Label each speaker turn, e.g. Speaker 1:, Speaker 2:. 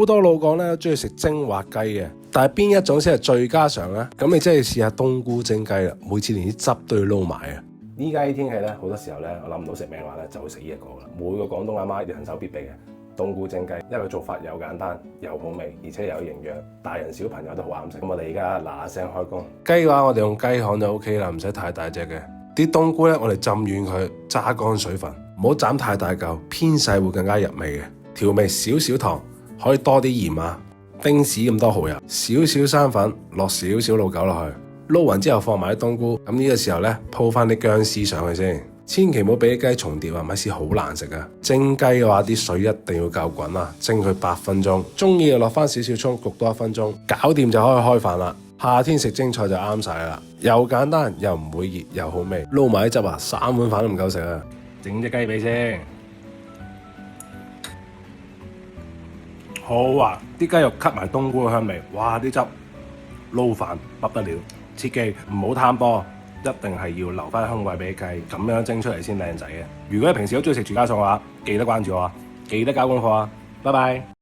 Speaker 1: 好多老港咧都中意食蒸滑雞嘅，但係邊一種先係最家常咧？咁你真係要試下冬菇蒸雞啦！每次連啲汁都要撈埋啊！依家啲天氣咧，好多時候咧，我諗唔到食咩嘅話咧，就會食呢一個啦。每個廣東阿媽人手必備嘅冬菇蒸雞，因為佢做法又簡單又好味，而且又有營養，大人小朋友都好啱食。咁我哋而家嗱嗱聲開工。雞嘅話，我哋用雞項就 OK 啦，唔使太大隻嘅。啲冬菇咧，我哋浸軟佢，揸乾水分，唔好斬太大嚿，偏細會更加入味嘅。調味少少糖，可以多啲鹽啊，丁士咁多蠔油，少少生粉，落少少老狗落去，撈勻之後放埋啲冬菇。咁呢個時候咧，鋪翻啲薑絲上去先，千祈唔好俾啲雞重疊啊，咪先好難食啊。蒸雞嘅話，啲水一定要夠滾啊，蒸佢8分鐘，中意就落翻少少葱，焗多1分鐘，搞掂就可以開飯啦。夏天食蒸菜就啱晒啦，又簡單又唔會熱又好味，撈埋啲汁啊，3碗飯都唔夠食啊！整隻雞髀先，好啊！啲雞肉吸埋冬菇嘅香味，哇！啲汁撈飯不得了，切記唔好貪多，一定係要留翻香味俾雞，咁樣蒸出嚟先靚仔嘅。如果你平時都中意食住家餸嘅話，記得關注我啊，記得交功課啊，拜拜。